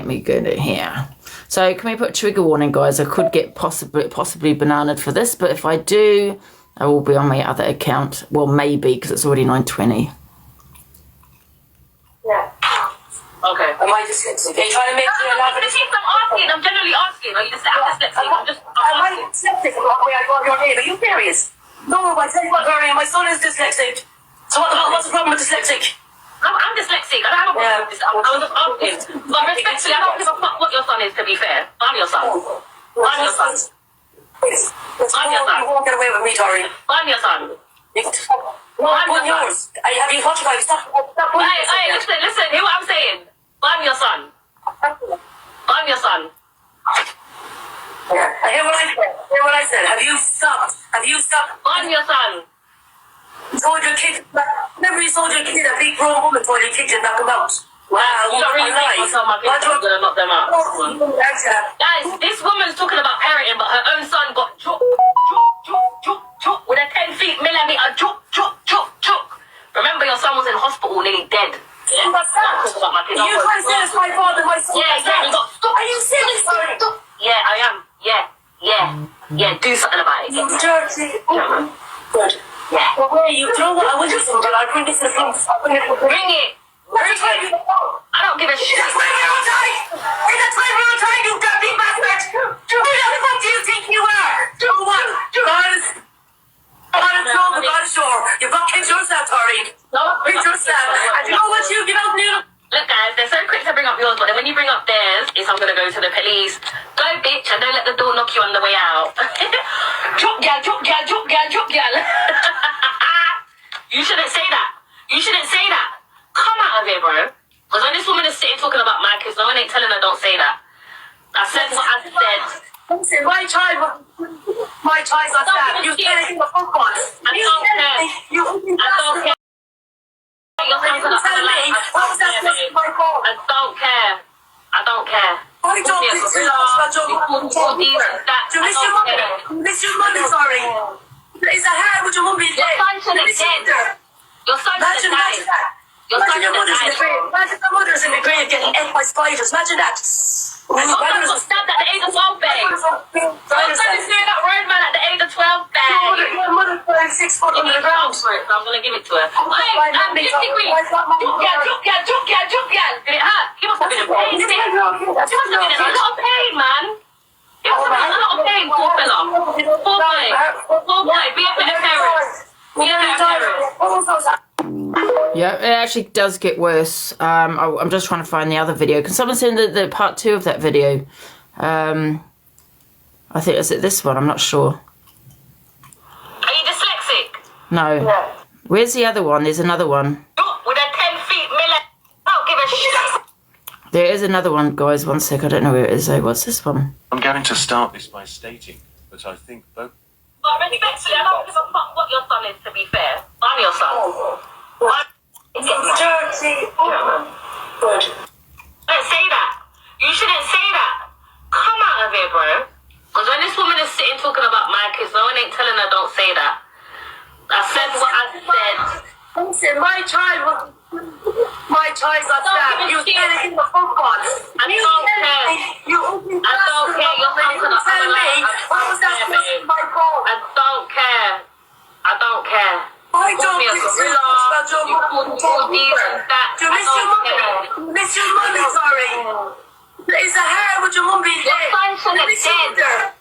me get it here. So can we put trigger warning, guys? I could get possibly bananaed for this, but if I do, I will be on my other account. Well, maybe, because it's already 9:20. Yeah. Okay. Am I dyslexic? Are you trying to make me laugh? I'm generally asking. Are you dyslexic? I'm just asking. Am I dyslexic about the way I got your name? Are you serious? No, I said what, Gary? My son is dyslexic. So what's the problem with dyslexic? I'm dyslexic. I don't have a problem with this. I was just asking. But respectfully, I don't give a fuck what your son is, to be fair. I'm your son. I'm your son. I'm your son. You won't get away with me, Tori. I'm your son. I'm yours. Have you thought about it? Stop. Hey, listen. Hear what I'm saying. I'm your son. I'm your son. Yeah. Hear what I said. Have you stopped? I'm your son. You told your kid. Remember you told your kid a big grown woman told your kid to knock him out. Wow, you don't really like my kids are gonna knock them out. Guys, this woman's talking about parenting, but her own son got chook with a 10 millimeter chook. Remember your son was in hospital, nearly dead. Yeah. You can't say it's my father, my son. Yeah, he got stuck. Are you serious? Yeah, I am. Yeah, do something about it. You dirty. Good. Yeah. Well, where are you? Do you know what? I will do something, but I'll bring this to the police. Bring it. I don't give a shit. That's my real time. That's my real time, you dirty bastard. Who the fuck do you think you are? Do what? God is sure. You've got kids yourself, Tori. No, kids yourself. And you know what you give out new? Look, guys, they're so quick to bring up yours, but then when you bring up theirs, it's I'm gonna go to the police. Go, bitch, and don't let the door knock you on the way out. Drop gal. You shouldn't say that. Come out of here, bro. Because when this woman is sitting talking about my kids, no one ain't telling her don't say that. I said what I said. My child got stabbed. You can't do a phone call. I don't care. You're gonna tell me what was that supposed to be my fault? I don't care. I don't care. I don't You miss your mother, sorry. Is that hard with your mum being dead? Your son is dead. Your son is dead. Imagine your mother's in the grave. Imagine the mother's in the grave getting ate by spiders. Imagine that. My son got stabbed at the age of 12, babe. My son is doing that road man at the age of 12, babe. Your mother's playing 6 foot under the ground. So I'm going to give it to her. I'm 50 quid. Juke gal. Did it hurt? He must have been in pain, didn't he? He must have been in a lot of pain, man. He must have been in a lot of pain, poor fella. Poor boy. Be a better parent. Yeah, it actually does get worse. I'm just trying to find the other video. Can someone send the part 2 of that video? I think is it this one? I'm not sure. Are you dyslexic? No. Yeah. Where's the other one? There's another one. With a 10 feet millimeter. I don't give a shit. There is another one, guys. One sec. I don't know where it is. What's this one? I'm going to start this by stating that I think both. But respectfully, I don't give a fuck what your son is, to be fair. I'm your son. Dirty. Good. Don't say that. You shouldn't say that. Come out of here, bro. Because when this woman is sitting talking about my kids, no one ain't telling her don't say that. I said what I said. Listen, my child got stabbed. You said it in the phone call. I don't care. I don't care. Your son's gonna tell me. What was that supposed to be my fault? I don't care. I don't think it's about your mother. You miss your mother, sorry. Is it hard with your mum being dead? Your son should have dead.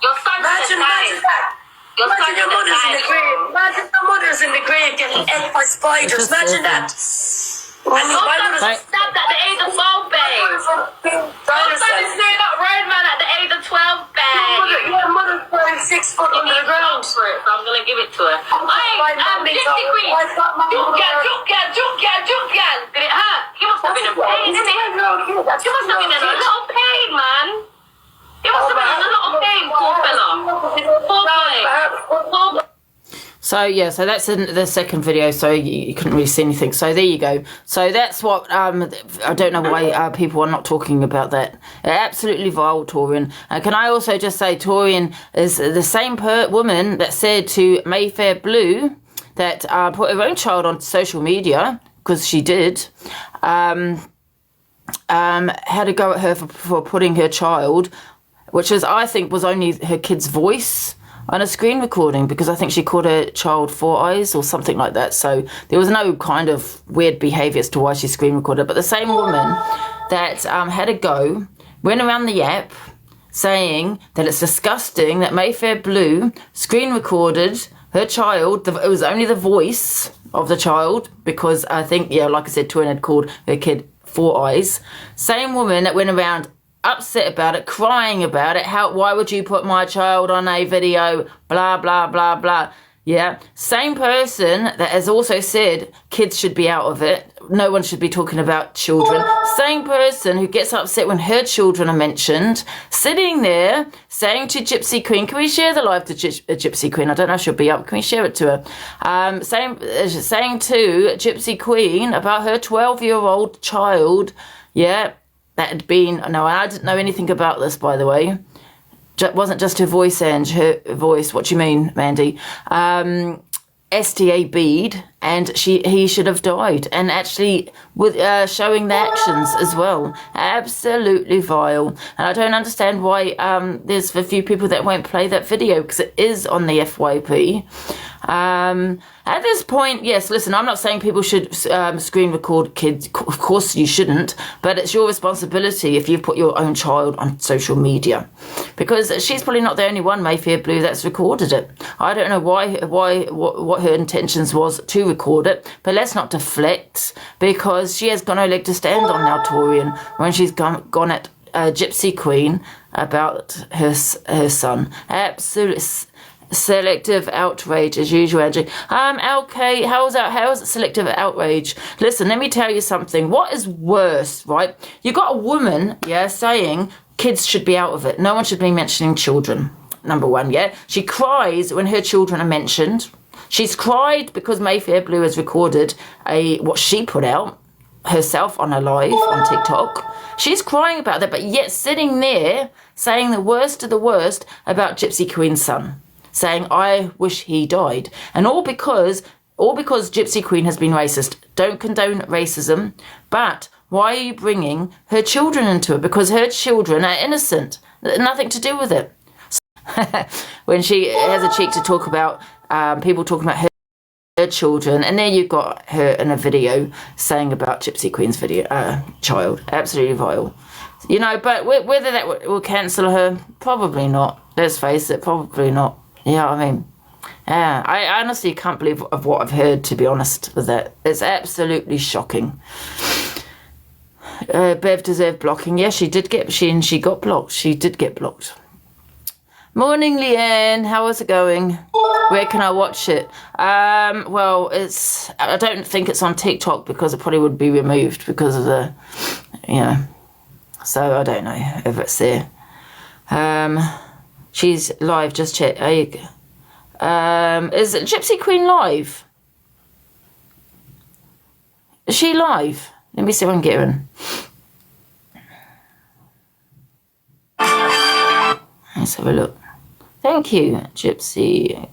Your son should have died. Imagine your mother's in the grave. Imagine the mother's in the grave getting ate by spiders. Imagine that. My mother was stabbed at the age of 12, babe. Your son is doing that road man at the age of 12, babe. Your mother's playing 6 foot under the ground. So I'm going to give it to her. I'm 50 quid. Juke gal. Did it hurt? He must have been in pain, didn't he? He must have been in a lot of pain, man. He must have been in a lot of pain, poor fella. Poor boy. So yeah, so that's in the second video, so you couldn't really see anything. So there you go. So that's what I don't know why people are not talking about that. Absolutely vile, Torian. Can I also just say Torian is the same woman that said to Mayfair Blue that put her own child on social media, because she did, had a go at her for putting her child, which is, I think, was only her kid's voice on a screen recording, because I think she called her child Four Eyes or something like that. So there was no kind of weird behaviour as to why she screen recorded. But the same woman that had a go went around the app saying that it's disgusting that Mayfair Blue screen recorded her child. It was only the voice of the child, because I think, yeah, like I said, Twin had called her kid Four Eyes. Same woman that went around upset about it, crying about it. Why would you put my child on a video? Blah, blah, blah, blah. Yeah. Same person that has also said kids should be out of it. No one should be talking about children. Same person who gets upset when her children are mentioned, sitting there saying to Gypsy Queen, can we share the live to Gypsy Queen? I don't know if she'll be up. Can we share it to her? Saying to Gypsy Queen about her 12-year-old child, yeah, that had been, no, I didn't know anything about this, by the way. It wasn't just her voice, Ange, her voice, what do you mean, Mandy? STA bead, and he should have died. And actually, with showing the actions as well. Absolutely vile. And I don't understand why there's a few people that won't play that video, because it is on the FYP. At this point, yes, listen, I'm not saying people should screen record kids. Of course you shouldn't, but it's your responsibility if you put your own child on social media, because she's probably not the only one, Mayfair Blue, that's recorded it. I don't know what her intentions was to record it, but let's not deflect, because she has got no leg to stand on now, Torian, when she's gone at Gypsy Queen about her son. Absolutely selective outrage as usual, Angie. Okay, how's it selective outrage? Listen, let me tell you something. What is worse, right? You got a woman, yeah, saying kids should be out of it. No one should be mentioning children. Number one, yeah. She cries when her children are mentioned. She's cried because Mayfair Blue has recorded what she put out herself on a live on TikTok. She's crying about that, but yet sitting there saying the worst of the worst about Gypsy Queen's son, saying, I wish he died. And all because Gypsy Queen has been racist. Don't condone racism, but why are you bringing her children into it? Because her children are innocent. Nothing to do with it. When she has a cheek to talk about people talking about her children, and there you got her in a video saying about Gypsy Queen's child. Absolutely vile. You know, but whether that will cancel her, probably not. Let's face it, probably not. Yeah, I mean, yeah, I honestly can't believe of what I've heard, to be honest with that. It's absolutely shocking. Bev deserved blocking. Yeah, she got blocked. She did get blocked. Morning, Leanne. How is it going? Where can I watch it? Well, I don't think it's on TikTok, because it probably would be removed because of the, so I don't know if it's there. She's live, just check. There you go. Is Gypsy Queen live? Is she live? Let me see if I can get her in. Let's have a look. Thank you, Gypsy.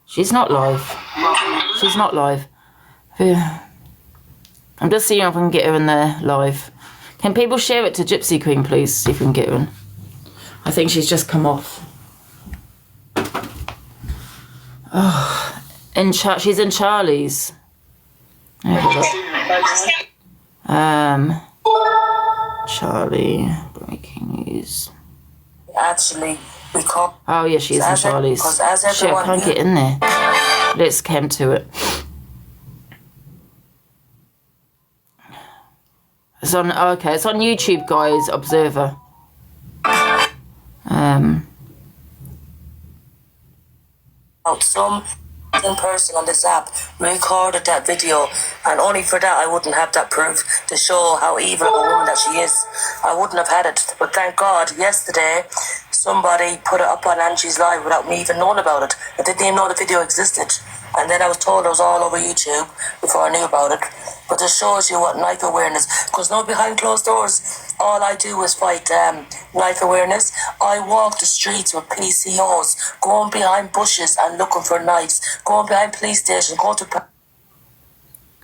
She's not live. She's not live. I'm just seeing if I can get her in there live. Can people share it to Gypsy Queen, please? See if we can get her in. I think she's just come off. Oh, she's in Charlie's. Charlie, breaking news. Actually, we can't. Oh yeah, she is in Charlie's. Shit, I can't get in there. Let's come to it. It's on. Okay, it's on YouTube, guys. Observer. Some person on this app recorded that video, and only for that I wouldn't have that proof to show how evil of a woman that she is. I wouldn't have had it, but thank God yesterday somebody put it up on Angie's live without me even knowing about it. I didn't even know the video existed, and then I was told it was all over YouTube before I knew about it. But this shows you what knife awareness, because no, behind closed doors all I do is fight knife awareness. I walk the streets with PCOs, going behind bushes and looking for knives, going behind police stations, going to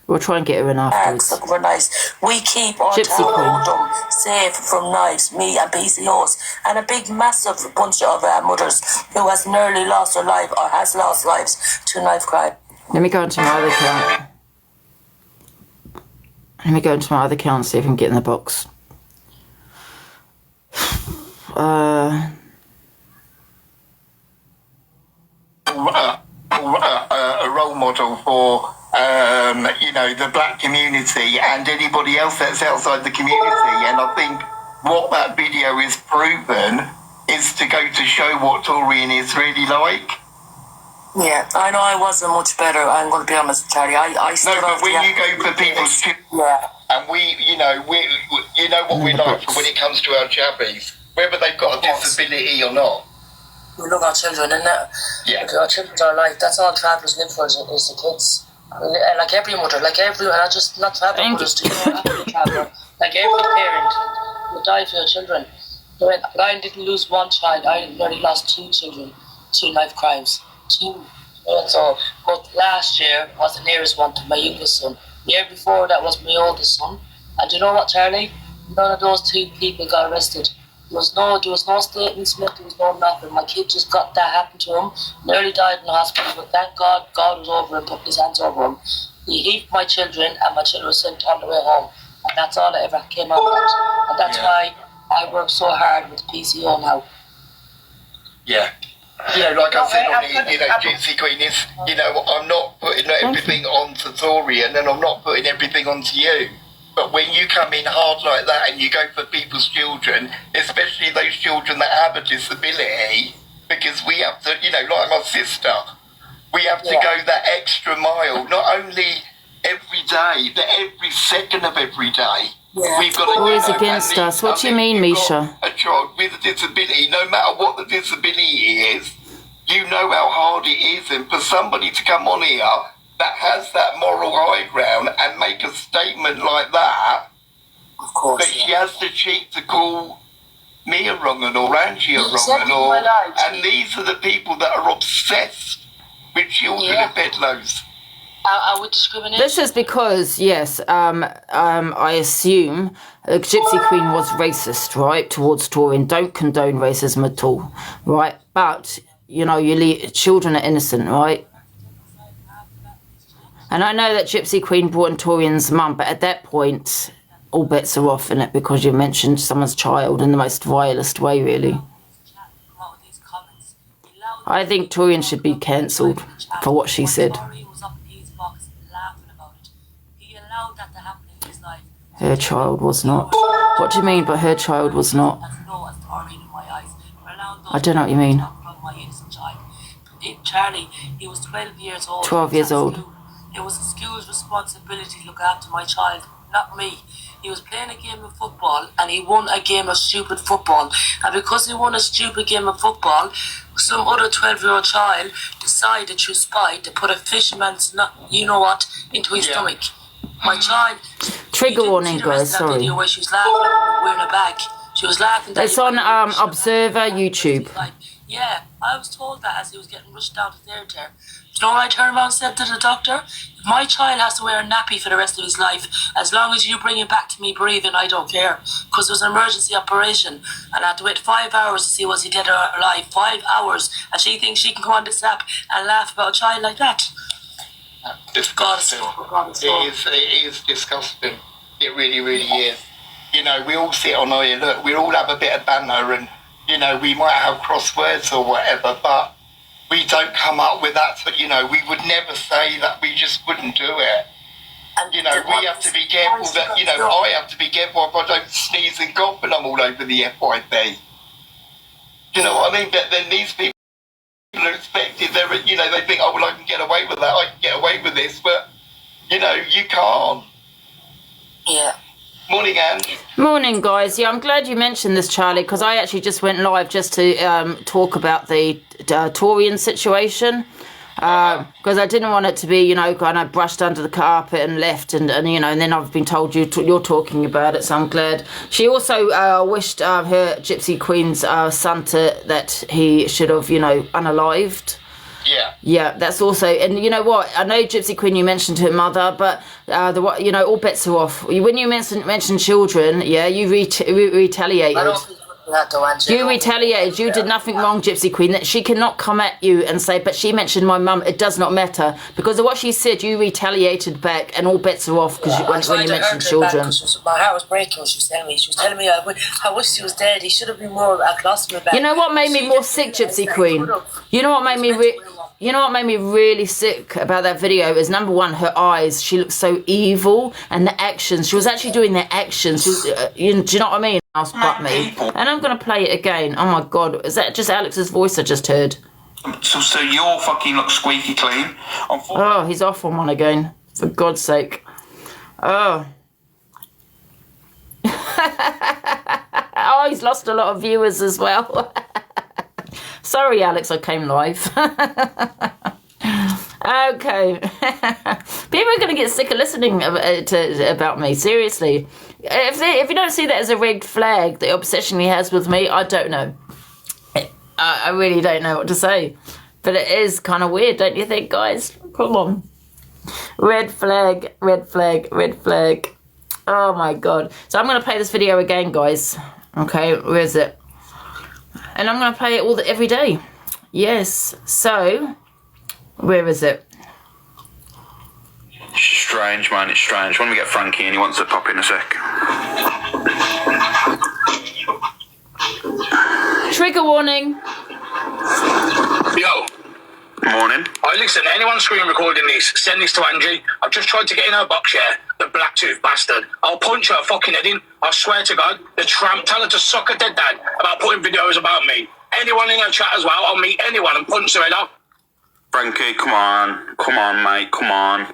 We'll try and get her in afterwards. looking for knives. We keep our Gypsy town safe from knives, me and PCOs, and a big massive bunch of mothers who has nearly lost her life or has lost lives to knife crime. Let me go into my other account. Let me go into my other account and see if I can get in the box. A role model for the black community and anybody else that's outside the community. And I think what that video is proven is to go to show what Torian is really like. Yeah, I know I wasn't much better. I'm going to be honest, Charlie. I No, but when you go for people's and you know what we're like for when it comes to our chappies, whether they've got a disability or not. We love our children, and our children's our life. That's all travellers live for is the kids. I mean, like every mother, and I just not traveller mothers too. Traveller, like every parent would die for your children. But I didn't lose one child. I nearly lost 2 children, 2 knife crimes, 2. And so, but last year was the nearest one to my youngest son. The year before that was my oldest son. And do you know what, Charlie? None of those 2 people got arrested. There was no statements made, there was no nothing. My kid just got that happened to him, nearly died in the hospital, but thank God, God was over and put his hands over him. He heaped my children, and my children were sent on the way home. And that's all that ever came out of that. And that's why I work so hard with the PCO now. Yeah. Like I said on the, Gypsy Queen is, I'm not putting everything onto Torian and I'm not putting everything onto you. But when you come in hard like that and you go for people's children, especially those children that have a disability, because we have to, like my sister, we have to go that extra mile, not only every day, but every second of every day. Yeah. We've got to Always against us. What do you mean, Misha? A child with a disability, no matter what the disability is, you know how hard it is, and for somebody to come on here that has that moral high ground and make a statement like that, of course, but she has the cheek to call me a wrong or Angie a wrong and these are the people that are obsessed with children and peddlers. I would discriminate. This is because, yes, I assume Gypsy Queen was racist, right, towards Torian. Don't condone racism at all, right? But, children are innocent, right? And I know that Gypsy Queen brought in Torian's mum, but at that point, all bets are off in it because you mentioned someone's child in the most vilest way, really. I think Torian should be cancelled for what she said. Her child was not. What do you mean by her child was not? I don't know what you mean. Charlie, he was 12 years old. 12 years old. It was the school's responsibility to look after my child, not me. He was playing a game of football and he won a game of stupid football. And because he won a stupid game of football, some other 12-year-old child decided through spite to put a fisherman's, into his stomach. My child... Trigger warning, guys, sorry. Video where she was laughing wearing a bag. She was laughing... It's on Observer YouTube. Yeah, I was told that as he was getting rushed down to theatre. You know what I turned around and said to the doctor? If my child has to wear a nappy for the rest of his life, as long as you bring him back to me breathing, I don't care. Because it was an emergency operation, and I had to wait 5 hours to see was he dead or alive. 5 hours, and she thinks she can come on this app and laugh about a child like that. Disgusting. It is disgusting. It really, really is. We all sit on here, look, we all have a bit of banter and, we might have crosswords or whatever, but we don't come up with that, we would never say that, we just wouldn't do it. And, we have to be careful that, I have to be careful if I don't sneeze and cough and I'm all over the FYP. You know what I mean? But then these people are expected, they think, oh, well, I can get away with that, I can get away with this, but, you can't. Yeah. Morning, Angie. Morning, guys. Yeah, I'm glad you mentioned this, Charlie, because I actually just went live just to talk about the Torian situation. because I didn't want it to be, you know, kind of brushed under the carpet and left, and you know, and then I've been told you're talking about it, so I'm glad. She also wished her Gypsy Queen's son that he should have, you know, unalived. Yeah, that's also, and you know what? I know Gypsy Queen, you mentioned her mother, but you know, all bets are off. When you mention children, yeah, you retaliated. I don't think that though, Angie. You retaliated. You did nothing wrong, Gypsy Queen. That she cannot come at you and say, but she mentioned my mum. It does not matter because of what she said. You retaliated back, and all bets are off because when you mentioned children. My heart was breaking when she was telling me. She was telling me, I wish he was dead. He should have been more close to me back. You know what made me more sick, Gypsy Queen? You know what made me You know what made me really sick about that video is, number one, her eyes. She looked so evil, and the actions. She was actually doing the actions. She was, do you know what I mean? Ask but me. And I'm going to play it again. Oh, my God. Is that just Alex's voice I just heard? So you're fucking look squeaky clean. Oh, he's off on one again. For God's sake. Oh. Oh, he's lost a lot of viewers as well. Sorry, Alex, I came live. Okay. People are going to get sick of listening about me, seriously. If you don't see that as a red flag, the obsession he has with me, I don't know. I really don't know what to say. But it is kind of weird, don't you think, guys? Come on. Red flag, red flag, red flag. Oh, my God. So I'm going to play this video again, guys. Okay, where is it? And I'm going to play it every day. Yes. So, where is it? It's strange, man. It's strange. When we get Frankie and he wants to pop in a sec. Trigger warning. Yo. Morning. Oh, listen, anyone screen recording this, send this to Angie. I've just tried to get in her box, yeah? The black tooth bastard. I'll punch her fucking head in. I swear to God. The tramp, tell her to suck her dead dad about putting videos about me. Anyone in her chat as well, I'll meet anyone and punch their head off. Frankie, come on. Come on, mate. Come on.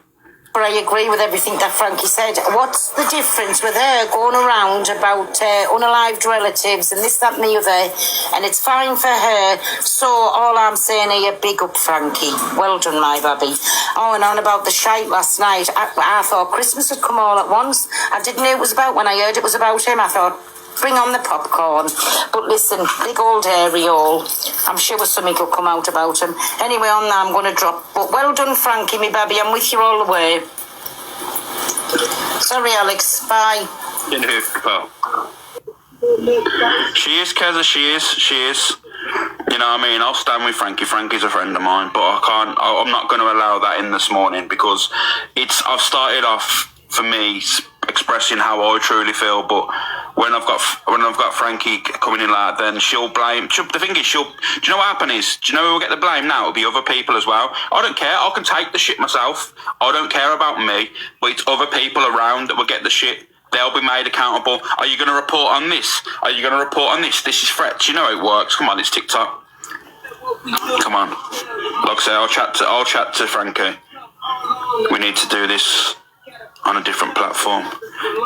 But I agree with everything that Frankie said. What's the difference with her going around about unalived relatives and this, that and the other, and it's fine for her, so all I'm saying here, big up Frankie. Well done, my baby. Oh, and on about the shite last night, I thought Christmas had come all at once. I didn't know it was about, when I heard it was about him, I thought, bring on the popcorn. But listen, big old hairy all. I'm sure something will come out about him. Anyway, on that I'm going to drop. But well done, Frankie, me baby. I'm with you all the way. Sorry, Alex. Bye. In who? Well. She is, Keza. She is. She is. You know what I mean? I'll stand with Frankie. Frankie's a friend of mine. But I'm not going to allow that in this morning because I've started off, for me, expressing how I truly feel, but when I've got Frankie coming in like that, then she'll blame. The thing is, do you know what happened is? Do you know who will get the blame now? It'll be other people as well. I don't care. I can take the shit myself. I don't care about me, but it's other people around that will get the shit. They'll be made accountable. Are you going to report on this? Are you going to report on this? This is threats. You know how it works. Come on, it's TikTok. Come on. Like I say, I'll chat to Frankie. We need to do this on a different platform.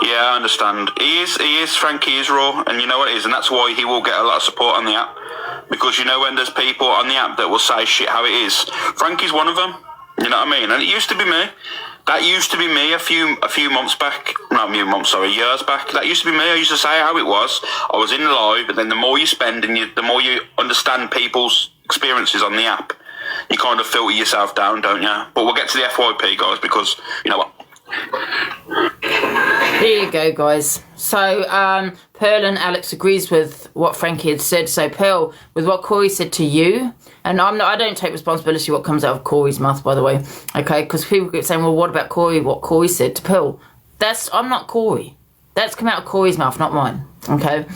Yeah, I understand. He is, Frankie is raw, and you know what it is, and that's why he will get a lot of support on the app. Because you know when there's people on the app that will say shit how it is, Frankie's one of them. You know what I mean? And it used to be me. That used to be me a few months back. Not a few months, sorry, years back. That used to be me. I used to say how it was. I was in the live, but then the more you spend and the more you understand people's experiences on the app, you kind of filter yourself down, don't you? But we'll get to the FYP, guys, because you know what? Here you go, guys. So Pearl and Alex agrees with what Frankie had said. So Pearl, with what Corey said to you, and I don't take responsibility what comes out of Corey's mouth, by the way, okay? Because people keep saying, well, what about Corey? What Corey said to Pearl? I'm not Corey. That's come out of Corey's mouth, not mine. Okay.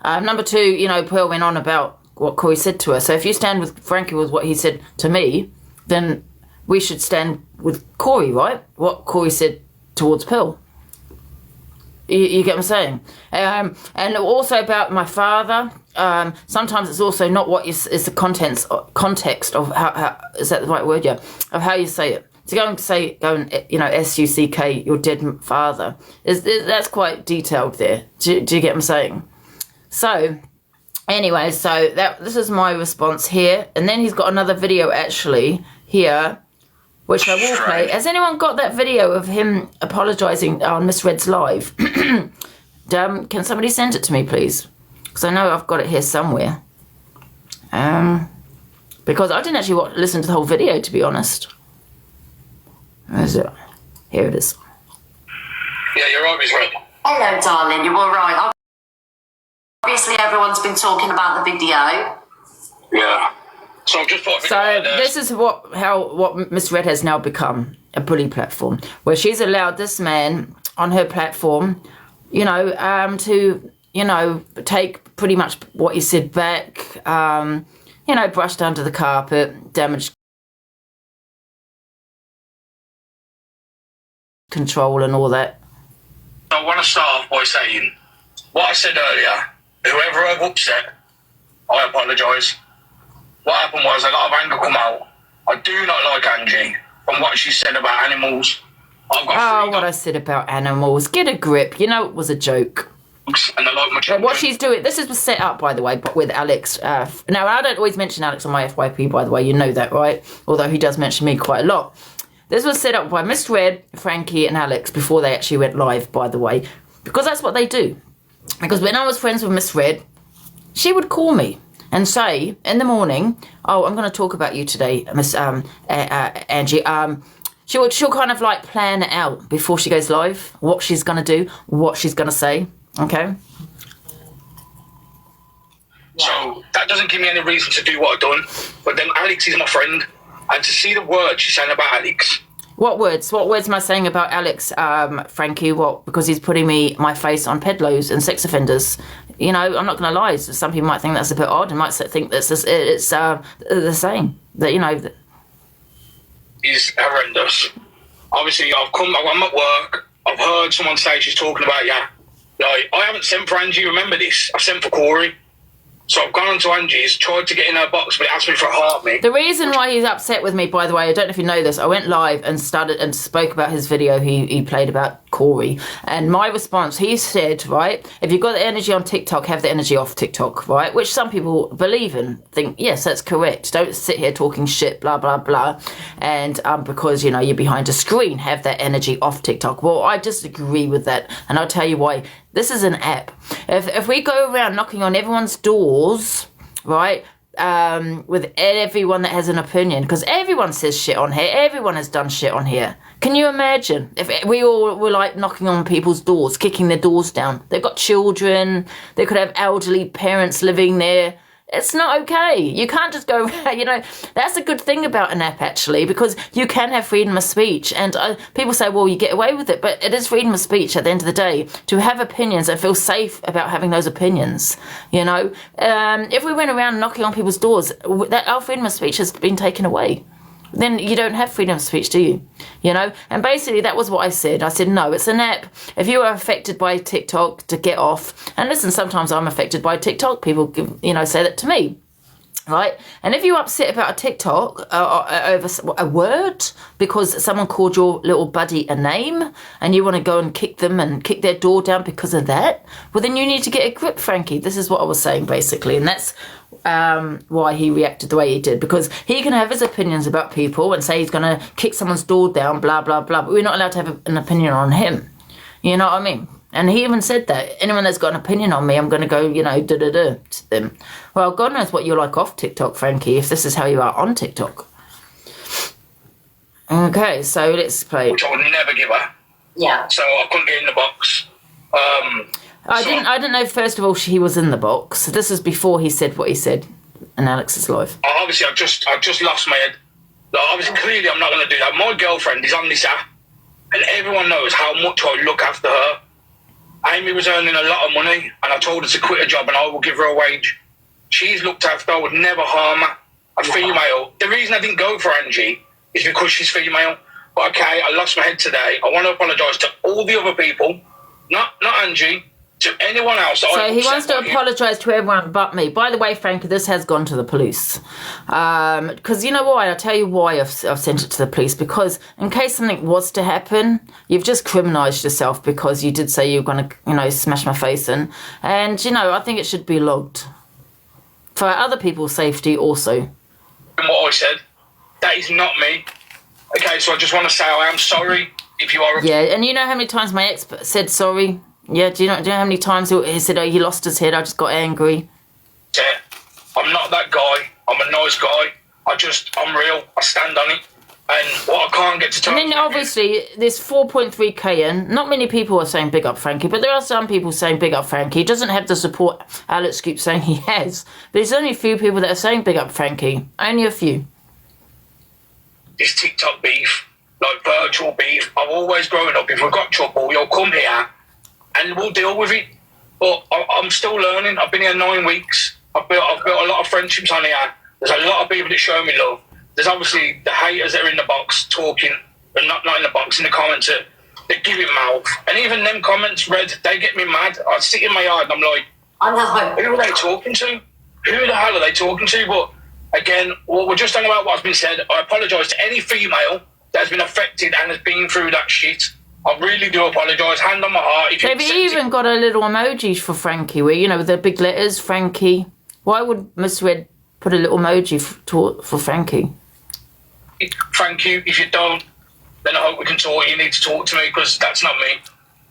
Number two, you know, Pearl went on about what Corey said to her. So if you stand with Frankie with what he said to me, then we should stand with Corey, right? What Corey said towards Pearl. You get what I'm saying? And also about my father, sometimes it's also not what is the context of how, is that the right word? Yeah. Of how you say it. To go and say, S-U-C-K, your dead father, that's quite detailed there. Do you get what I'm saying? So, anyway, this is my response here. And then he's got another video, actually. here, which I will play. Has anyone got that video of him apologising on Miss Red's live? Can somebody send it to me, please? Because I know I've got it here somewhere. Because I didn't actually listen to the whole video, to be honest. Where is it? Here it is. Yeah, you're right, Miss Red. Hello, darling. You're all right. Obviously, everyone's been talking about the video. Yeah. So I've just put a video out there. This is what Miss Red has now become, a bully platform, where she's allowed this man on her platform, you know, to, you know, take pretty much what he said back, you know, brushed under the carpet, damaged control and all that. I want to start off by saying what I said earlier. Whoever I've upset, I apologise. What happened was a lot of anger come out. I do not like Angie from what she said about animals. I've got what I said about animals. Get a grip. You know it was a joke. And I like my children. What she's doing, this was set up, by the way, but with Alex. Now, I don't always mention Alex on my FYP, by the way. You know that, right? Although he does mention me quite a lot. This was set up by Miss Red, Frankie and Alex before they actually went live, by the way. Because that's what they do. Because when I was friends with Miss Red, she would call me and say in the morning, oh, I'm going to talk about you today, Miss Angie. She'll kind of like plan it out before she goes live, what she's going to do, what she's going to say. Okay? So that doesn't give me any reason to do what I've done. But then Alex is my friend. And to see the words she's saying about Alex. What words? What words am I saying about Alex, Frankie? What? Because he's putting my face on peddlers and sex offenders. You know, I'm not going to lie. Some people might think that's a bit odd and might think that it's the same. That, you know... He's horrendous. Obviously, I'm at work. I've heard someone say she's talking about you. Like, I haven't sent for Angie, remember this? I've sent for Corey. So I've gone on to Angie's, tried to get in her box, but it asked me for a heartbeat. The reason why he's upset with me, by the way, I don't know if you know this, I went live and spoke about his video he played about Corey. And my response, he said, right, if you've got the energy on TikTok, have the energy off TikTok, right? Which some people believe in, think, yes, that's correct. Don't sit here talking shit, blah, blah, blah. And because, you know, you're behind a screen, have that energy off TikTok. Well, I disagree with that. And I'll tell you why. This is an app. If we go around knocking on everyone's doors, right, with everyone that has an opinion, because everyone says shit on here, everyone has done shit on here. Can you imagine if we all were like knocking on people's doors, kicking their doors down? They've got children, they could have elderly parents living there. It's not okay. You can't just go around, you know. That's a good thing about an app, actually, because you can have freedom of speech. And people say, well, you get away with it. But it is freedom of speech at the end of the day to have opinions and feel safe about having those opinions, you know. If we went around knocking on people's doors, our freedom of speech has been taken away. Then you don't have freedom of speech, do you? You know? And basically that was what I said. I said, no, it's an app. If you are affected by TikTok, to get off. And listen, sometimes I'm affected by TikTok. People, you know, say that to me. Right? And if you're upset about a TikTok over a word because someone called your little buddy a name and you want to go and kick them and kick their door down because of that, well, then you need to get a grip, Frankie. This is what I was saying, basically. And that's why he reacted the way he did, because he can have his opinions about people and say he's going to kick someone's door down, blah, blah, blah, but we're not allowed to have an opinion on him. You know what I mean? And he even said that anyone that's got an opinion on me, I'm going to go, you know, to them. Well, God knows what you're like off TikTok, Frankie, if this is how you are on TikTok. Okay, so let's play. Which I would never give her. Yeah. So I couldn't get in the box. I didn't know, first of all, he was in the box. This is before he said what he said in Alex's live. Obviously, I've just lost my head. Like, obviously, clearly, I'm not going to do that. My girlfriend is on this app, and everyone knows how much I look after her. Amy was earning a lot of money, and I told her to quit her job, and I will give her a wage. She's looked after. I would never harm her. A female. The reason I didn't go for Angie is because she's female. But okay, I lost my head today. I want to apologise to all the other people, not Angie, to anyone else. So he wants to apologise to everyone but me. By the way, Frankie, this has gone to the police. Because you know why? I'll tell you why I've sent it to the police. Because in case something was to happen, you've just criminalised yourself because you did say you were going to, you know, smash my face in. And, you know, I think it should be logged. For other people's safety also. What I said. That is not me. Okay, so I just want to say I am sorry if you are. Yeah, and you know how many times my ex said sorry? Yeah, do you know how many times he said, oh, he lost his head, I just got angry? Yeah, I'm not that guy. I'm a nice guy. I'm real. I stand on it. And what I can't get to tell. And then obviously there's 4.3k in. Not many people are saying big up Frankie, but there are some people saying big up Frankie. He doesn't have the support Alex keeps saying he has. But there's only a few people that are saying big up Frankie. Only a few. This TikTok beef, like virtual beef, I've always grown up, if we've got trouble, you'll come here and we'll deal with it. But I'm still learning. I've been here 9 weeks. I've built a lot of friendships on here. There's a lot of people that show me love. There's obviously the haters that are in the box talking, but not in the box, in the comments that give it mouth. And even them comments read, they get me mad. I sit in my yard and I'm like, I know. who are they talking to? Who the hell are they talking to? But again, we're just talking about what's been said. I apologise to any female that has been affected and has been through that shit. I really do apologise. Hand on my heart. If They've even got a little emoji for Frankie, where, with the big letters, Frankie. Why would Miss Red put a little emoji for Frankie? Thank you. If you don't, then I hope we can talk. You need to talk to me because that's not me.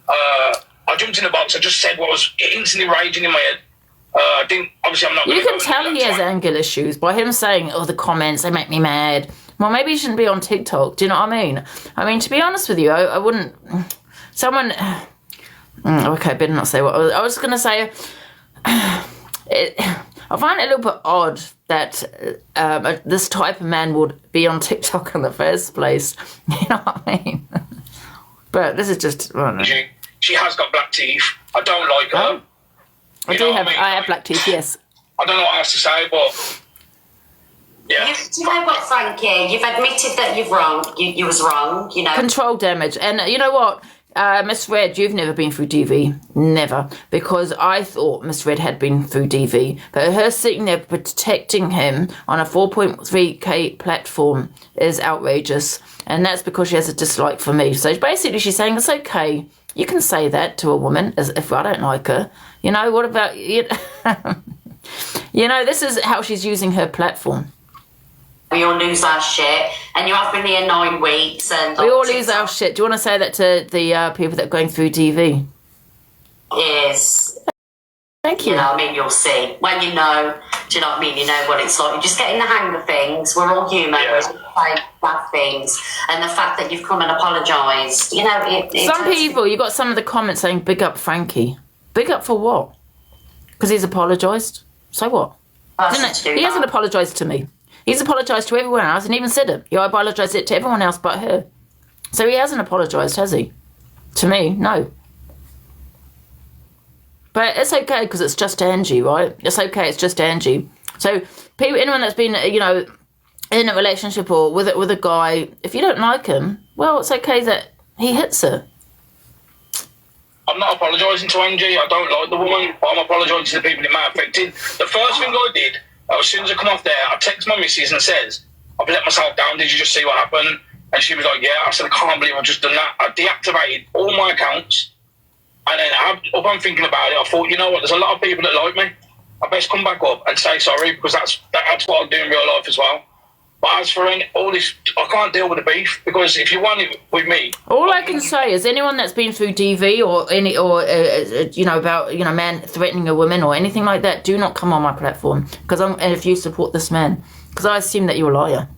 I jumped in the box. I just said what was instantly raging in my head. I didn't. Obviously, I'm not. You can tell he has anger issues by him saying, "Oh, the comments they make me mad." Well, maybe he shouldn't be on TikTok. Do you know what I mean? I mean, to be honest with you, I wouldn't. Someone. Okay, better not say what I was going to say. I find it a little bit odd that this type of man would be on TikTok in the first place. You know what I mean? But this is just, I don't know. She has got black teeth. I don't like her. I have black teeth, yes. I don't know what else to say, but yeah. You know what, Frankie? You've admitted that you've wrong. You was wrong, Control damage. And you know what? Miss Red, you've never been through DV. Never. Because I thought Miss Red had been through DV. But her sitting there protecting him on a 4.3k platform is outrageous. And that's because she has a dislike for me. So basically she's saying it's okay. You can say that to a woman as if I don't like her. What about... this is how she's using her platform. We all lose our shit, and you have been here 9 weeks, and we all lose our shit. Do you want to say that to the people that are going through DV? Yes. Thank you. You'll see when you know. Do you know what I mean? You know what it's like. You're just getting the hang of things. We're all human. Yeah. We're all saying bad things, and the fact that you've come and apologised. Some people. You got some of the comments saying, "Big up Frankie." Big up for what? Because he's apologised. So what? He hasn't apologised to me. He's apologised to everyone else and even said it. I apologised to everyone else but her. So he hasn't apologised, has he? To me, no. But it's okay because it's just Angie, right? It's okay, it's just Angie. So anyone that's been, in a relationship or with a guy, if you don't like him, well, it's okay that he hits her. I'm not apologising to Angie. I don't like the woman, but I'm apologising to the people it might have affected. The first thing I did, as soon as I come off there, I text my missus and says, I've let myself down, did you just see what happened? And she was like, yeah. I said, I can't believe I've just done that. I deactivated all my accounts. And then I'm thinking about it, I thought, you know what, there's a lot of people that like me. I best come back up and say sorry, because that's what I do in real life as well. But as for all this, I can't deal with the beef, because if you want it with me... All I can say is anyone that's been through DV about man threatening a woman or anything like that, do not come on my platform. And if you support this man, because I assume that you're a liar.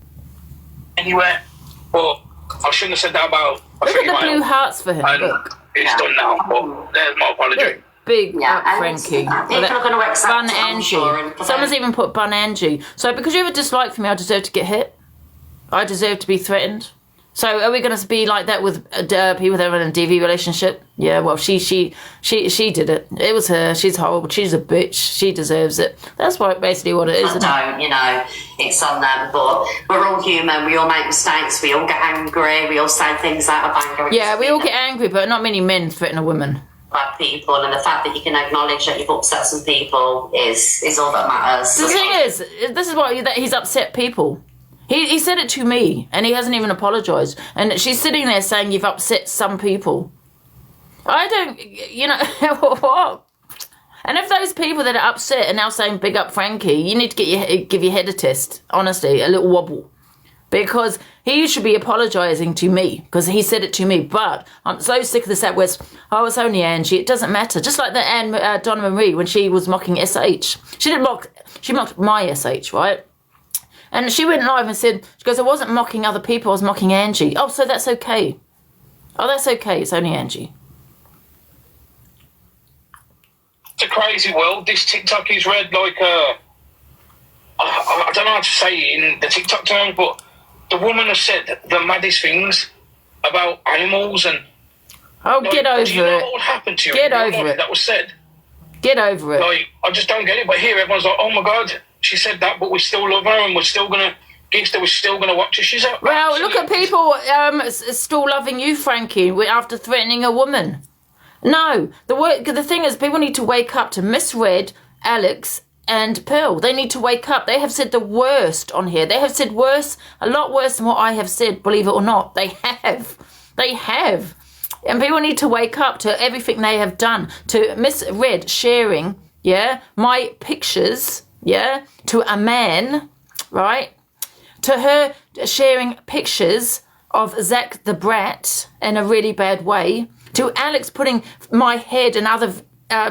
Anywhere, but I shouldn't have said that about a Look female. at the blue hearts for him. And look. It's done now, but there's my apology. Big up Frankie. People are going to accept Bun it, I'm Angie. sure, Someone's even put Bun Angie. So because you have a dislike for me, I deserve to get hit. I deserve to be threatened. So are we going to be like that with people that are in a DV relationship? Yeah, well, she did it. It was her. She's horrible. She's a bitch. She deserves it. That's basically what it is, isn't it? It's on them. But we're all human. We all make mistakes. We all get angry. We all say things out of anger. Yeah, we all get angry, but not many men threaten a woman. Bad people, and the fact that you can acknowledge that you've upset some people is all that matters. The thing is, this is why he's upset people. He said it to me, and he hasn't even apologised. And she's sitting there saying you've upset some people. I don't, what? And if those people that are upset are now saying big up Frankie, you need to give your head a test. Honestly, a little wobble. because he should be apologising to me because he said it to me. But I'm so sick of this app where it's only Angie. It doesn't matter. Just like the Donna Marie when she was mocking SH. She mocked my SH, right? And she went live and said, she goes, I wasn't mocking other people, I was mocking Angie. Oh, so that's okay. Oh, that's okay. It's only Angie. It's a crazy world. This TikTok is read like I don't know how to say it in the TikTok terms, but the woman has said the maddest things about animals and... Oh, like, get over it. Do you know what would happen to you? Get over it. That was said. Get over it. Like, I just don't get it. But here, everyone's like, oh my God, she said that, but we still love her and we're still going to... Gangster, we're still going to watch her. She's out. Well, look at people still loving you, Frankie, after threatening a woman. No, the thing is, people need to wake up to misread Alex and Pearl. They need to wake up. They have said the worst on here. They have said worse, a lot worse than what I have said, believe it or not. They have. They have. And people need to wake up to everything they have done. To misread sharing, yeah, my pictures, yeah, to a man, right? To her sharing pictures of Zach the Brat in a really bad way. To Alex putting my head and other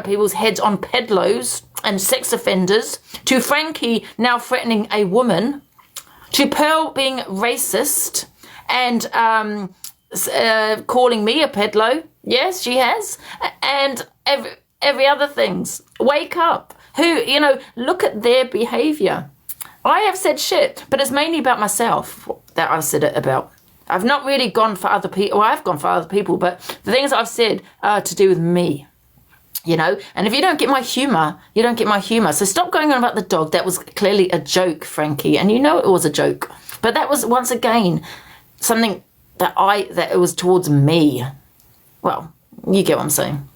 people's heads on pedlos and sex offenders. To Frankie now threatening a woman. To Pearl being racist and calling me a pedlo. Yes, she has. And every other things. Wake up. Look at their behaviour. I have said shit, but it's mainly about myself that I've said it about. I've not really gone for other people. Well, I've gone for other people, but the things I've said are to do with me, And if you don't get my humour, you don't get my humour. So stop going on about the dog. That was clearly a joke, Frankie, and you know it was a joke. But that was, once again, something that it was towards me. Well, you get what I'm saying.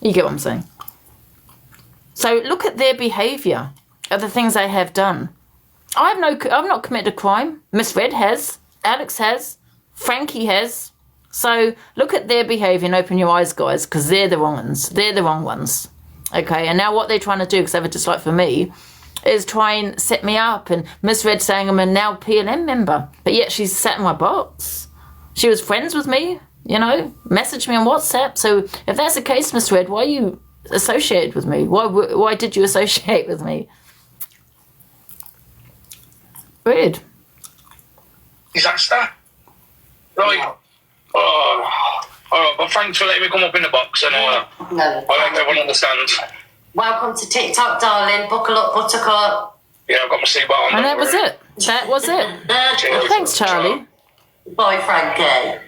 You get what I'm saying. So look at their behaviour, at the things they have done. I've not committed a crime. Miss Red has. Alex has. Frankie has. So look at their behaviour and open your eyes, guys, because they're the wrong ones. They're the wrong ones. Okay, and now what they're trying to do, because they have a dislike for me, is try and set me up. And Miss Red saying I'm a now PLM member, but yet she's sat in my box. She was friends with me, messaged me on WhatsApp. So if that's the case, Miss Red, why are you associated with me? Why did you associate with me? Weird. Is that that? Right. Oh, all right, but thanks for letting me come up in the box and I hope everyone understands. Welcome to TikTok, darling. Buckle up, buttercup. Yeah, I've got my seatbelt on. And that was it. That was it. Thanks, Charlie. Bye, Frankie.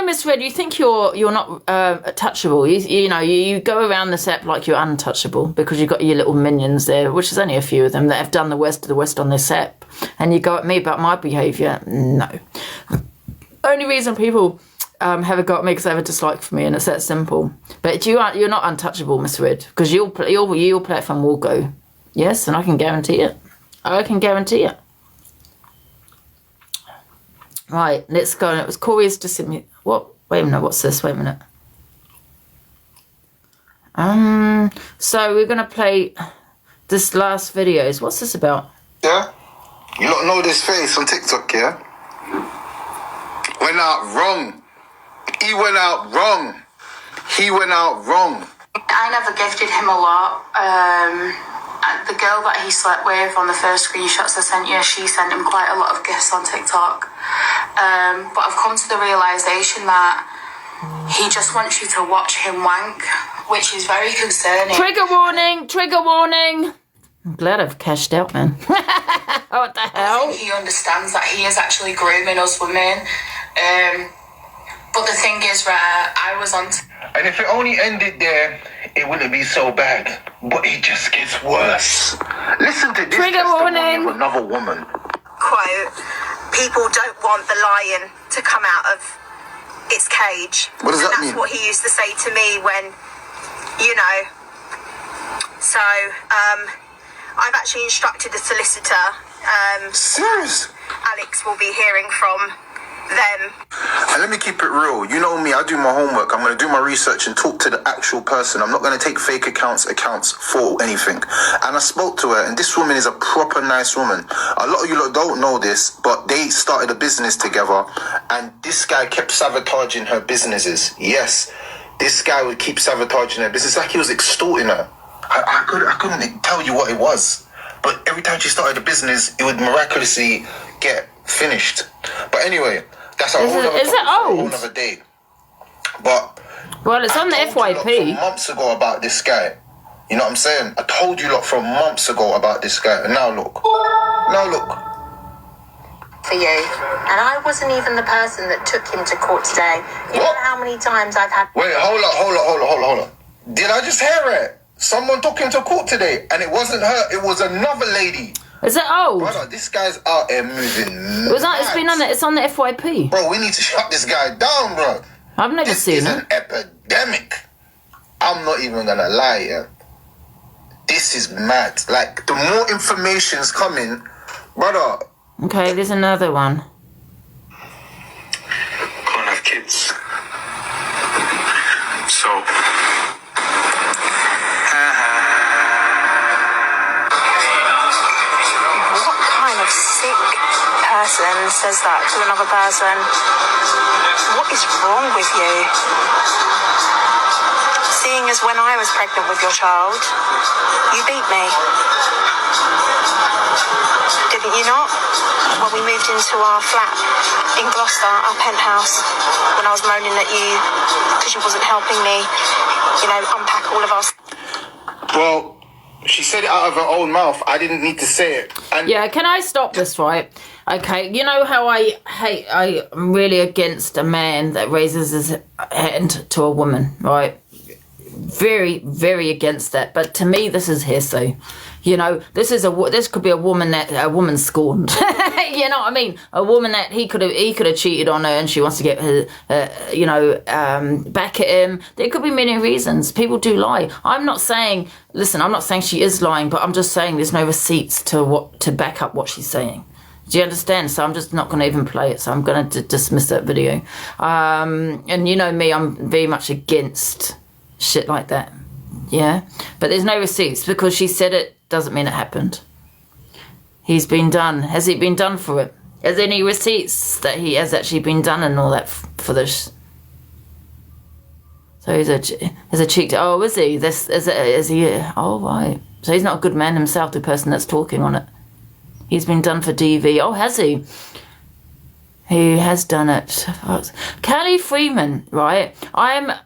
Miss Red, you think you're not touchable. You go around this app like you're untouchable because you've got your little minions there, which is only a few of them that have done the worst of the West on this app. And you go at me about my behaviour. No. Only reason people have a go at me because they have a dislike for me, and it's that simple. But you're not untouchable, Miss Red, because your platform will go. Yes, and I can guarantee it. I can guarantee it. Right, let's go. It was Corey's to send me. What? Wait a minute. What's this? Wait a minute. So we're gonna play this last videos. What's this about? Yeah, you lot know this face on TikTok, yeah? Went out wrong. He went out wrong. He went out wrong. I never gifted him a lot. The girl that he slept with on the first screenshots I sent you, she sent him quite a lot of gifts on TikTok. But I've come to the realisation that he just wants you to watch him wank, which is very concerning. Trigger warning! Trigger warning! I'm glad I've cashed out, man. What the hell? I think he understands that he is actually grooming us women. But the thing is, I was on... And if it only ended there, it wouldn't be so bad. But it just gets worse. Listen to this Trigger testimony warning. of another woman. Quote, people don't want the lion to come out of its cage. What does that mean? That's what he used to say to me when, So, I've actually instructed the solicitor. Serious? Alex will be hearing from then... And let me keep it real. You know me, I do my homework. I'm going to do my research and talk to the actual person. I'm not going to take fake accounts for anything. And I spoke to her, and this woman is a proper nice woman. A lot of you lot don't know this, but they started a business together, and this guy kept sabotaging her businesses. Yes, this guy would keep sabotaging her business, like he was extorting her. I couldn't tell you what it was, but every time she started a business, it would miraculously get finished. But anyway, that's a whole other day. But well, it's on the FYP. Months ago about this guy. You know what I'm saying? I told you lot from months ago about this guy, and now look. For you, and I wasn't even the person that took him to court today. You know how many times I've had... Wait, hold up. Did I just hear it? Someone took him to court today, and it wasn't her, it was another lady. Is it old? Brother, this guy's out there moving. It's on the FYP. Bro, we need to shut this guy down, bro. I've never seen it. This is an epidemic. I'm not even gonna lie, yeah. This is mad. Like, the more information's coming, brother. Okay, there's another one. Can't have kids. So... person says that to another person. What is wrong with you? Seeing as when I was pregnant with your child, you beat me. Didn't you not? When we moved into our flat in Gloucester, our penthouse, when I was moaning at you because you wasn't helping me, unpack all of our... Well, she said it out of her own mouth. I didn't need to say it. And yeah, can I stop this, right? Okay, you know how I'm really against a man that raises his hand to a woman, right? Very, very against that. But to me, this is hearsay. This could be a woman scorned. You know what I mean? A woman that he could have cheated on her, and she wants to get her, back at him. There could be many reasons. People do lie. I'm not saying she is lying, but I'm just saying there's no receipts to back up what she's saying. Do you understand? So I'm just not going to even play it. So I'm going to dismiss that video. And you know me, I'm very much against shit like that. Yeah, but there's no receipts because she said it doesn't mean it happened. He's been done. Has he been done for it? Is there any receipts that he has actually been done and all that for this? So he's a cheat. Oh, is he? Is he? Oh, right. So he's not a good man himself, the person that's talking on it. He's been done for DV. Oh, has he? He has done it. Callie Freeman, right?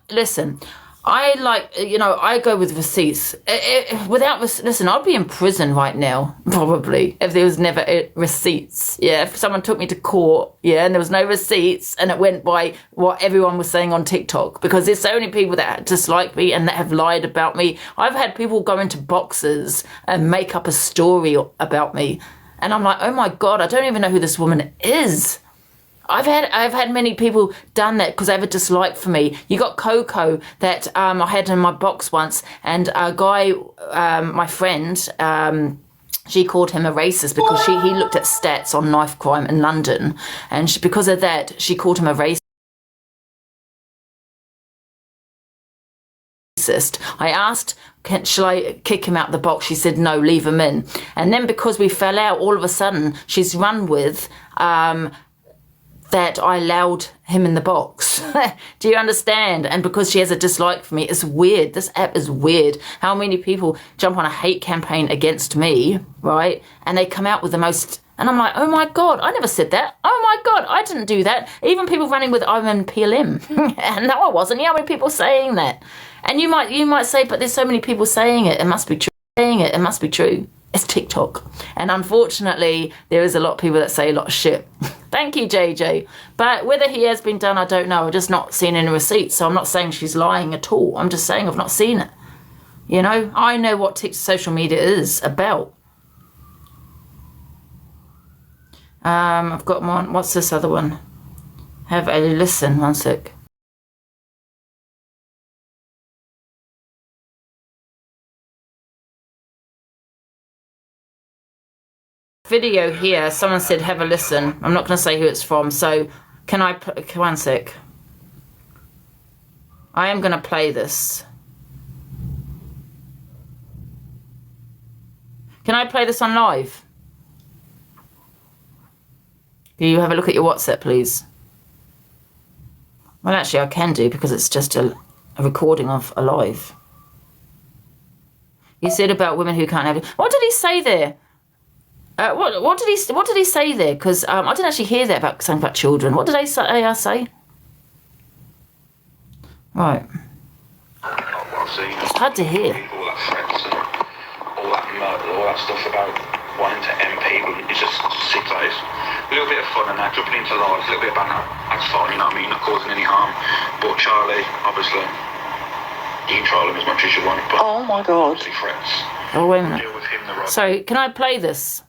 Listen, I go with receipts. Listen, I'd be in prison right now, probably, if there was never receipts. Yeah, if someone took me to court, yeah, and there was no receipts, and it went by what everyone was saying on TikTok, because there's so many people that dislike me and that have lied about me. I've had people go into boxes and make up a story about me, and I'm like, oh my God, I don't even know who this woman is. I've had many people done that because they have a dislike for me. You got Coco that I had in my box once, and a guy, my friend, she called him a racist because he looked at stats on knife crime in London, and because of that, she called him a racist. I asked, shall I kick him out the box? She said, no, leave him in. And then because we fell out, all of a sudden, she's run with... that I allowed him in the box. Do you understand? And because she has a dislike for me, it's weird. This app is weird. How many people jump on a hate campaign against me, right? And they come out with the most... And I'm like, oh my God, I never said that. Oh my God, I didn't do that. Even people running with I'm in PLM. And no, I wasn't. You know how many people saying that? And you might say, but there's so many people saying it. It must be true. Saying it must be true. It's TikTok. And unfortunately, there is a lot of people that say a lot of shit. Thank you, JJ. But whether he has been done, I don't know. I've just not seen any receipts. So I'm not saying she's lying at all. I'm just saying I've not seen it. You know, I know what social media is about. I've got one. What's this other one? Have a listen. One sec. Video here, someone said have a listen. I'm not going to say who it's from, so Can I... One sec. I am going to play this. Can I play this on live? Can you have a look at your WhatsApp, please? Well, actually, I can do because it's just a recording of a live. He said about women who can't have... What did he say there? What did he say there? Because I didn't actually hear that about something about children. What did they say? Right. It's hard to hear. All that threats and all that murder, all that stuff about wanting to end people, it's just sick days. A little bit of fun and that, jumping into lives, a little bit of banter, that's fine, you know what I mean, not causing any harm. But Charlie, obviously, you can troll him as much as you want, but oh my god, threats. Oh, wait a minute. Deal with him the right. Sorry, can I play this?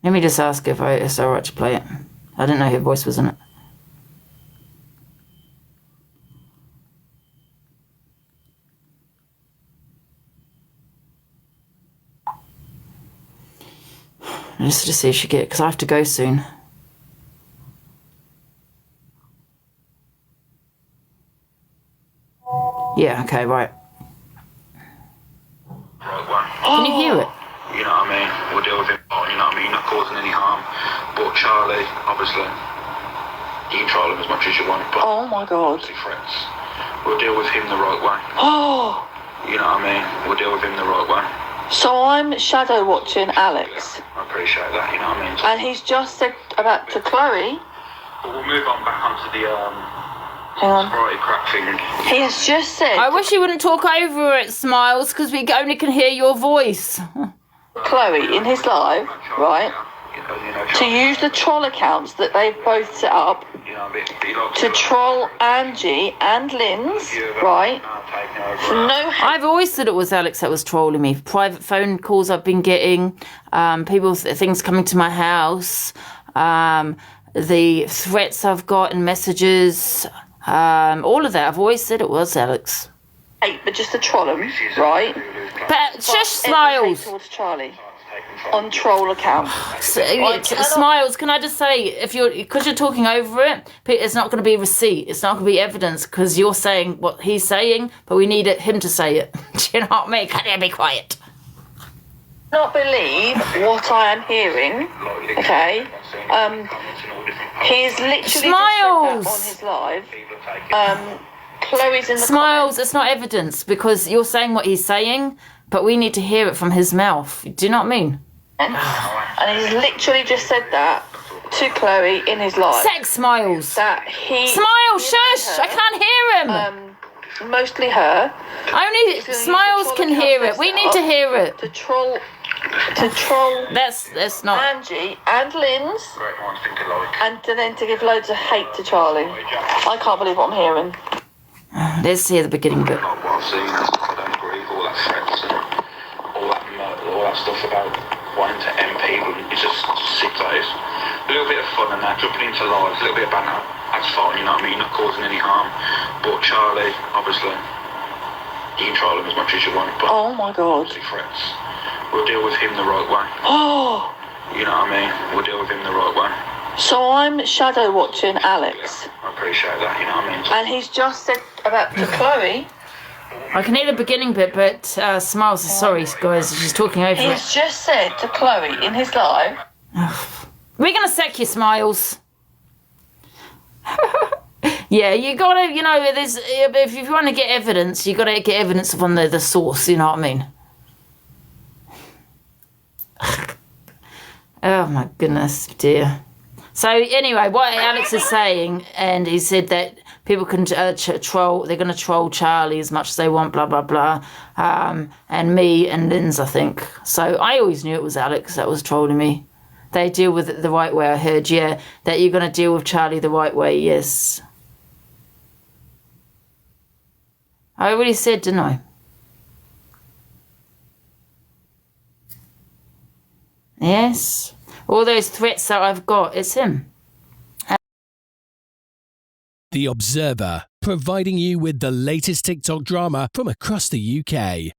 Let me just ask if it's alright to play it. I didn't know her voice was in it. Just to see if she get it, because I have to go soon. Yeah, okay, right. Can you hear it? You know what I mean? We'll deal with it, you know what I mean? Not causing any harm. But Charlie, obviously, you can troll him as much as you want, but oh my god, threats. We'll deal with him the right way. oh. You know what I mean? We'll deal with him the right way. So I'm shadow watching Alex, I appreciate that, you know what I mean? and he's just said about to Chloe. But we'll move on back onto the Hang on. sobriety crack thing. He has just said I wish you wouldn't talk over it, Smiles, because we only can hear your voice. Chloe in his live, right, to use the troll accounts that they've both set up to troll Angie and Lynn's, right, for no... I've always said it was Alex that was trolling me. Private phone calls I've been getting, things coming to my house, the threats I've got and messages, all of that. I've always said it was Alex. But just to troll him, right? But shush, Smiles. Towards Charlie on troll account. Smiles, can I just say, because you're talking over it, it's not going to be receipt. It's not going to be evidence because you're saying what he's saying, but we need him to say it. Do you know what I mean? Can you be quiet? Not believe what I am hearing. Okay. He's literally Smiles just said that on his live. Chloe's in the Smiles, comments. it's not evidence because you're saying what he's saying, but we need to hear it from his mouth. Do you know what I mean? And he's literally just said that to Chloe in his live. Sex, Smiles. That he... Smiles, shush! I can't hear him. Mostly her. Only Smiles can hear it. We need to hear it. To troll... That's not... Angie and Lynn's. And then to give loads of hate to Charlie. I can't believe what I'm hearing. Let's hear the beginning bit. Not what I've seen, I don't agree with all that threats and all that murder, all that stuff about wanting to end people. It's just sick days. A little bit of fun and that, jumping into lives, a little bit of banter, that's fine, you know what I mean? Not causing any harm. But Charlie, obviously, you can troll him as much as you want, but oh my god, threats. We'll deal with him the right way. Oh, you know what I mean? We'll deal with him the right way. So I'm shadow watching Alex. I appreciate that, you know what I mean? And he's just said about to Chloe. I can hear the beginning bit, but Smiles, sorry guys, she's talking over it. He's just said to Chloe in his live. We're going to sack you, Smiles. Yeah, you got to, if you want to get evidence, you got to get evidence from the source, you know what I mean? Oh my goodness, dear. So anyway, what Alex is saying, and he said that people can troll, they're going to troll Charlie as much as they want, blah, blah, blah, and me and Lynn's, I think. So I always knew it was Alex that was trolling me. They deal with it the right way, I heard, yeah, that you're going to deal with Charlie the right way, yes. I already said, didn't I? Yes. All those threats that I've got, it's him. The Observer, providing you with the latest TikTok drama from across the UK.